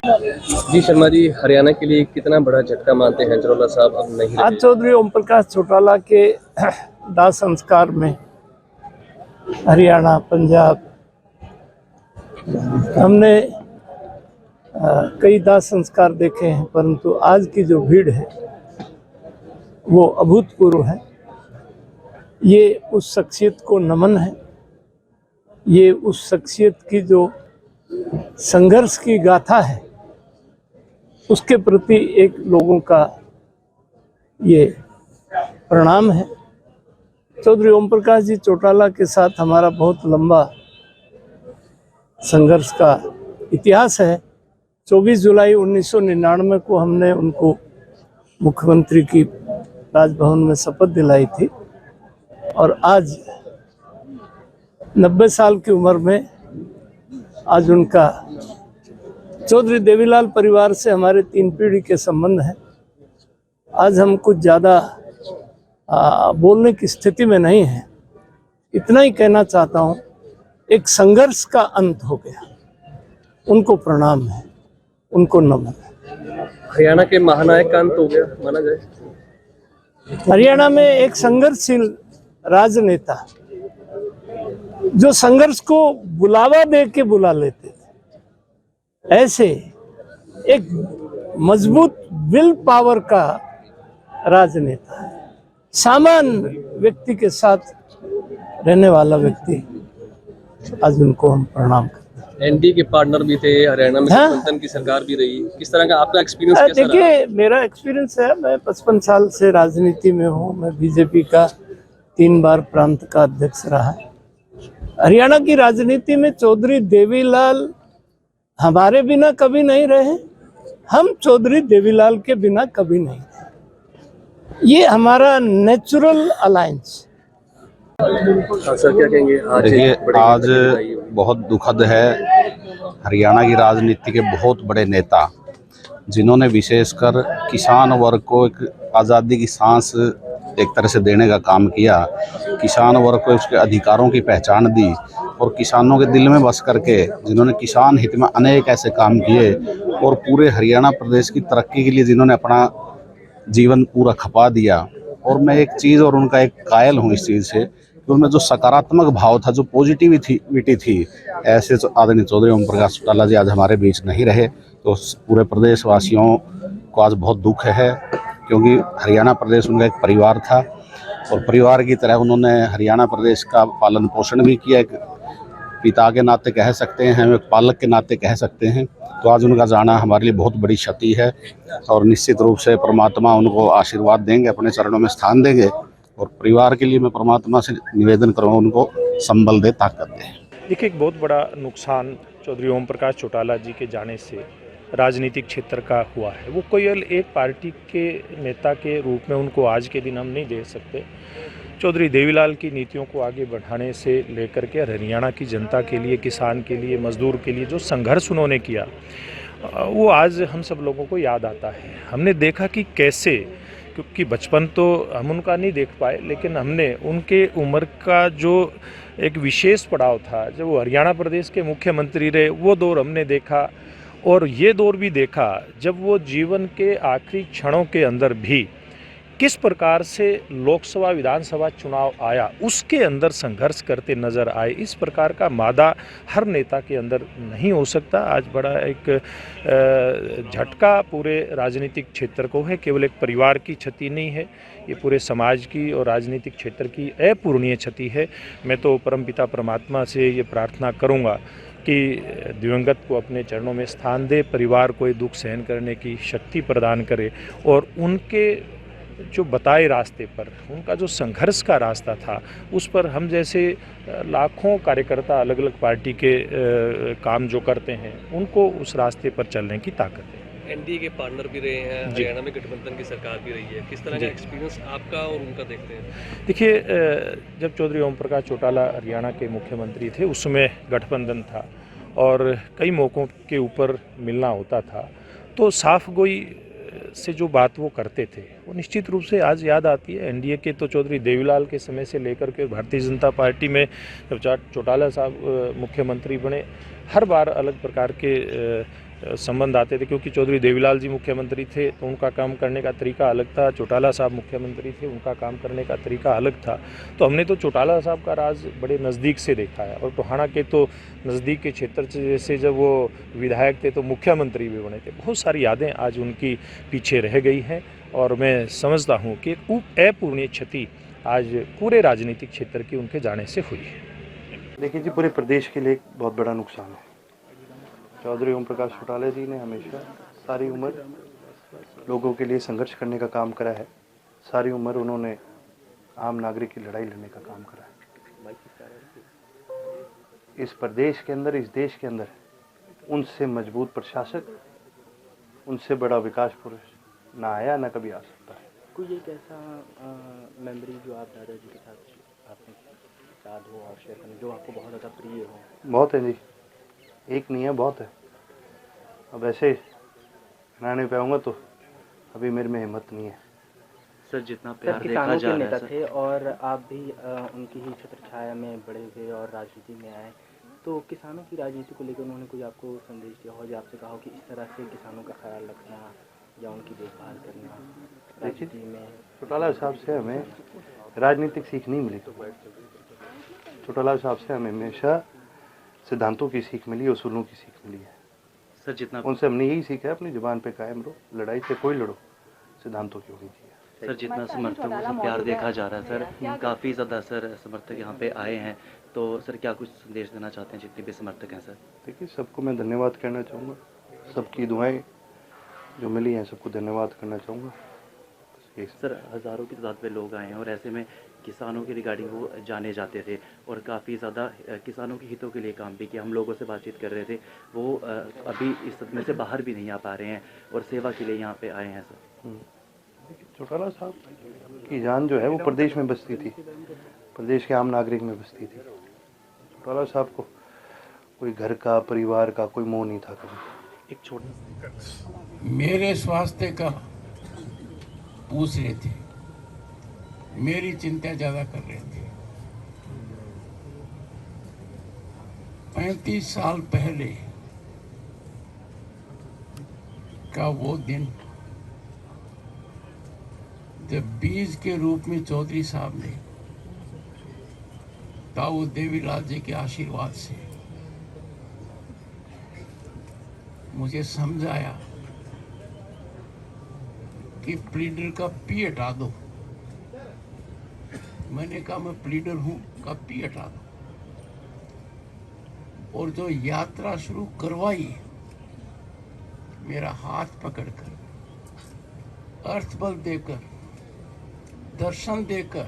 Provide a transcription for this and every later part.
जी शर्मा जी, हरियाणा के लिए कितना बड़ा झटका मानते हैं चौटाला साहब अब नहीं आज रहे? चौधरी ओम प्रकाश चौटाला के दाह संस्कार में हरियाणा, पंजाब हमने कई दाह संस्कार देखे हैं, परंतु आज की जो भीड़ है वो अभूतपूर्व है। ये उस शख्सियत को नमन है। ये उस शख्सियत की जो संघर्ष की गाथा है उसके प्रति एक लोगों का ये प्रणाम है। चौधरी ओम प्रकाश जी चौटाला के साथ हमारा बहुत लंबा संघर्ष का इतिहास है। 24 जुलाई 1999 को हमने उनको मुख्यमंत्री की राजभवन में शपथ दिलाई थी और आज 90 साल की उम्र में आज उनका चौधरी देवीलाल परिवार से हमारे 3 पीढ़ी के संबंध हैं। आज हम कुछ ज़्यादा बोलने की स्थिति में नहीं है। इतना ही कहना चाहता हूँ, एक संघर्ष का अंत हो गया। उनको प्रणाम है, उनको नमन है। हरियाणा के महानायक का अंत हो गया माना जाए? हरियाणा में एक संघर्षशील राजनेता जो संघर्ष को बुलावा दे के बुला लेते थे, ऐसे एक मजबूत विल पावर का राजनेता है। सामान्य व्यक्ति के साथ रहने वाला व्यक्ति, आज उनको हम प्रणाम करते हैं। एनडीए के पार्टनर भी थे, हरियाणा में गठबंधन की सरकार भी रही। किस तरह का आपका एक्सपीरियंस कैसा रहा? देखिए, मेरा एक्सपीरियंस है, मैं 55 साल से राजनीति में हूँ। मैं बीजेपी का 3 बार प्रांत का अध्यक्ष रहा। हरियाणा की राजनीति में चौधरी देवीलाल हमारे बिना कभी नहीं रहे, हम चौधरी देवीलाल के बिना कभी नहीं रहे। ये हमारा नेचुरल अलायंस। सर क्या कहेंगे? देखिए, आज बहुत दुखद है। हरियाणा की राजनीति के बहुत बड़े नेता जिन्होंने विशेषकर किसान वर्ग को एक आज़ादी की सांस एक तरह से देने का काम किया, किसान वर्ग को उसके अधिकारों की पहचान दी और किसानों के दिल में बस करके जिन्होंने किसान हित में अनेक ऐसे काम किए और पूरे हरियाणा प्रदेश की तरक्की के लिए जिन्होंने अपना जीवन पूरा खपा दिया। और मैं एक चीज़ और उनका एक कायल हूँ इस चीज़ से, उनमें जो सकारात्मक भाव था, जो पॉजिटिविटी थी, ऐसे आदरणीय चौधरी ओम प्रकाश चौटाला जी आज हमारे बीच नहीं रहे। तो पूरे प्रदेशवासियों को आज बहुत दुख है, क्योंकि हरियाणा प्रदेश उनका एक परिवार था और परिवार की तरह उन्होंने हरियाणा प्रदेश का पालन पोषण भी किया। एक पिता के नाते कह सकते हैं, हम एक पालक के नाते कह सकते हैं। तो आज उनका जाना हमारे लिए बहुत बड़ी क्षति है और निश्चित रूप से परमात्मा उनको आशीर्वाद देंगे, अपने चरणों में स्थान देंगे। और परिवार के लिए मैं परमात्मा से निवेदन करूँगा, उनको संबल दे, ताकत दे। देखिए, एक बहुत बड़ा नुकसान चौधरी ओम प्रकाश चौटाला जी के जाने से राजनीतिक क्षेत्र का हुआ है। वो कोई एक पार्टी के नेता के रूप में उनको आज के दिन हम नहीं देख सकते। चौधरी देवीलाल की नीतियों को आगे बढ़ाने से लेकर के हरियाणा की जनता के लिए, किसान के लिए, मजदूर के लिए जो संघर्ष उन्होंने किया, वो आज हम सब लोगों को याद आता है। हमने देखा कि कैसे, क्योंकि बचपन तो हम उनका नहीं देख पाए, लेकिन हमने उनके उम्र का जो एक विशेष पड़ाव था, जब वो हरियाणा प्रदेश के मुख्यमंत्री रहे, वो दौर हमने देखा। और ये दौर भी देखा जब वो जीवन के आखिरी क्षणों के अंदर भी किस प्रकार से लोकसभा विधानसभा चुनाव आया, उसके अंदर संघर्ष करते नज़र आए। इस प्रकार का मादा हर नेता के अंदर नहीं हो सकता। आज बड़ा एक झटका पूरे राजनीतिक क्षेत्र को है। केवल एक परिवार की क्षति नहीं है, ये पूरे समाज की और राजनीतिक क्षेत्र की अपूरणीय क्षति है। मैं तो परमपिता परमात्मा से ये प्रार्थना करूँगा कि दिवंगत को अपने चरणों में स्थान दे, परिवार को ये दुख सहन करने की शक्ति प्रदान करे और उनके जो बताए रास्ते पर, उनका जो संघर्ष का रास्ता था, उस पर हम जैसे लाखों कार्यकर्ता अलग अलग पार्टी के काम जो करते हैं, उनको उस रास्ते पर चलने की ताकत है। एनडीए के पार्टनर भी रहे हैं, हरियाणा में गठबंधन की सरकार भी रही है। किस तरह का एक्सपीरियंस आपका और उनका देखते हैं? देखिए, जब चौधरी ओम प्रकाश चौटाला हरियाणा के मुख्यमंत्री थे, उस समय गठबंधन था और कई मौक़ों के ऊपर मिलना होता था, तो साफ गोई से जो बात वो करते थे वो निश्चित रूप से आज याद आती है। एनडीए के तो चौधरी देवीलाल के समय से लेकर के भारतीय जनता पार्टी में जब चौटाला साहब मुख्यमंत्री बने, हर बार अलग प्रकार के संबंध आते थे, क्योंकि चौधरी देवीलाल जी मुख्यमंत्री थे तो उनका काम करने का तरीका अलग था, चौटाला साहब मुख्यमंत्री थे उनका काम करने का तरीका अलग था। तो हमने तो चौटाला साहब का राज बड़े नज़दीक से देखा है, और टोहाना के तो नज़दीक के क्षेत्र से जब वो विधायक थे तो मुख्यमंत्री भी बने थे। बहुत सारी यादें आज उनकी पीछे रह गई हैं, और मैं समझता हूँ कि अपूरणीय क्षति आज पूरे राजनीतिक क्षेत्र की उनके जाने से हुई है। देखिए जी, पूरे प्रदेश के लिए एक बहुत बड़ा नुकसान है। चौधरी ओम प्रकाश चौटाला जी ने हमेशा सारी उम्र लोगों के लिए संघर्ष करने का काम करा है। सारी उम्र उन्होंने आम नागरिक की लड़ाई लड़ने का काम करा है। इस प्रदेश के अंदर, इस देश के अंदर उनसे मजबूत प्रशासक, उनसे बड़ा विकास पुरुष ना आया, ना कभी आ सकता है। कोई एक ऐसा मेमोरी जो आप दादाजी के साथ आपने याद हो और शेयर करें, जो आपको बहुत ज़्यादा प्रिय हो? बहुत है जी, एक नहीं है, बहुत है। अब ऐसे गिना नहीं पाऊंगा तो अभी मेरे में हिम्मत नहीं है। सर, जितना प्यार देखा जा रहा है सर, थे और आप भी उनकी ही छत्र छाया में बड़े हुए और राजनीति में आए, तो किसानों की राजनीति को लेकर उन्होंने कोई आपको संदेश दिया हो, जो आपसे कहा हो कि इस तरह से किसानों का ख्याल रखना या उनकी देखभाल करना राजनीति में? चौटाला साहब से हमें राजनीतिक सीख नहीं मिली। चौटाला साहब से हमें हमेशा सिद्धांतों की सीख मिली, उसूलों की सीख मिली है। सर, जितना उनसे हमने यही सीखा है, अपनी जुबान पे कायम रहो, लड़ाई से कोई लड़ो, सिद्धांतों की होनी चाहिए। सर, जितना समर्थकों से प्यार देखा जा रहा है सर, काफ़ी ज़्यादा सर समर्थक यहाँ पे आए हैं, तो सर क्या कुछ संदेश देना चाहते हैं जितने भी समर्थक हैं सर? देखिए, सबको मैं धन्यवाद कहना चाहूँगा, सबकी दुआएं जो मिली हैं सबको धन्यवाद करना चाहूँगा। सर, हज़ारों की तादाद में लोग आए हैं और ऐसे में किसानों के रिगार्डिंग वो जाने जाते थे और काफ़ी ज़्यादा किसानों के हितों के लिए काम भी किया। हम लोगों से बातचीत कर रहे थे, वो अभी इस सदमे से बाहर भी नहीं आ पा रहे हैं और सेवा के लिए यहाँ पे आए हैं सर। चौटाला साहब की जान जो है वो प्रदेश में बसती थी, प्रदेश के आम नागरिक में बसती थी। चौटाला साहब को कोई घर का, परिवार का कोई मोह नहीं था कभी। एक छोटा मेरे स्वास्थ्य का पूछ रहे थे, मेरी चिंता ज्यादा कर रहे थे। 35 साल पहले का वो दिन जब बीज के रूप में चौधरी साहब ने ताऊ देवीलाल जी के आशीर्वाद से मुझे समझाया कि प्लीडर का पी हटा दो। मैंने कहा मैं प्लीडर हूं, का पी हटा दो। और जो यात्रा शुरू करवाई, मेरा हाथ पकड़कर, अर्थबल देकर, दर्शन देकर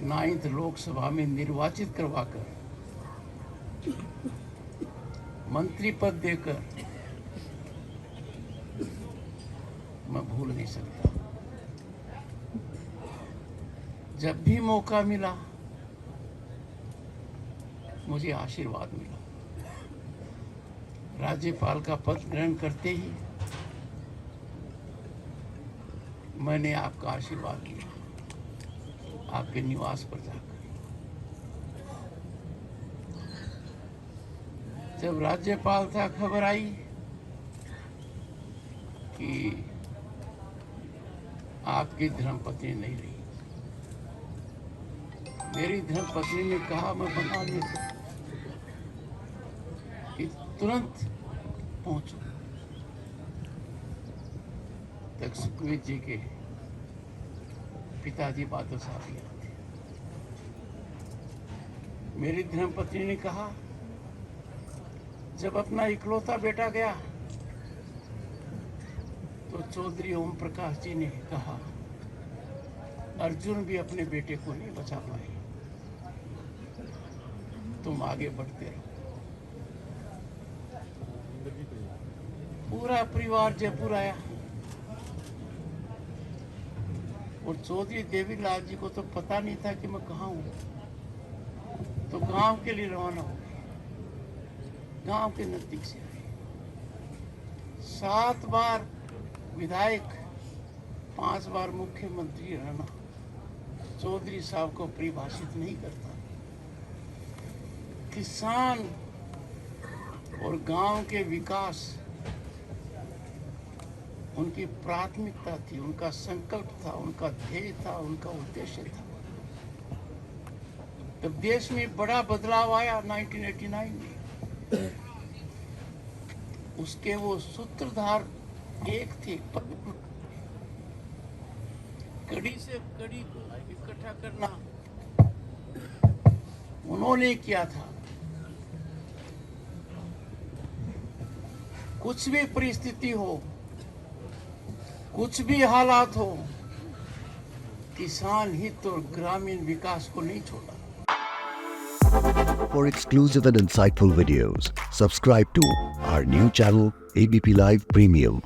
9th लोकसभा में निर्वाचित करवाकर, मंत्री पद देकर, मैं भूल नहीं सकता। जब भी मौका मिला मुझे आशीर्वाद मिला। राज्यपाल का पद ग्रहण करते ही मैंने आपका आशीर्वाद लिया, आपके निवास पर जाकर। जब राज्यपाल था, खबर आई कि आपकी धर्मपत्नी नहीं रही। मेरी धर्मपत्नी ने कहा, मैं बता देता कि तुरंत पहुंचो। तक सुखवीर जी के पिताजी बादल साहब यहाँ थे। मेरी धर्मपत्नी ने कहा, जब अपना इकलौता बेटा गया तो चौधरी ओम प्रकाश जी ने कहा, अर्जुन भी अपने बेटे को नहीं बचा पाए, तुम आगे बढ़ते रहो। पूरा परिवार जयपुर आया और चौधरी देवीलाल जी को तो पता नहीं था कि मैं कहाँ हूँ, तो गांव के लिए रवाना हो गए। गांव के नजदीक से आए। 7 बार विधायक, 5 बार मुख्यमंत्री रहना चौधरी साहब को परिभाषित नहीं करता। किसान और गांव के विकास उनकी प्राथमिकता थी, उनका संकल्प था, उनका ध्येय था, उनका उद्देश्य था। जब देश में बड़ा बदलाव आया 1989 में, उसके वो सूत्रधार एक थे, कड़ी से कड़ी को इकट्ठा करना उन्होंने किया था। कुछ भी परिस्थिति हो, कुछ भी हालात हो, किसान हित और ग्रामीण विकास को नहीं छोड़ा। For exclusive and insightful videos, subscribe to our new channel ABP Live Premium.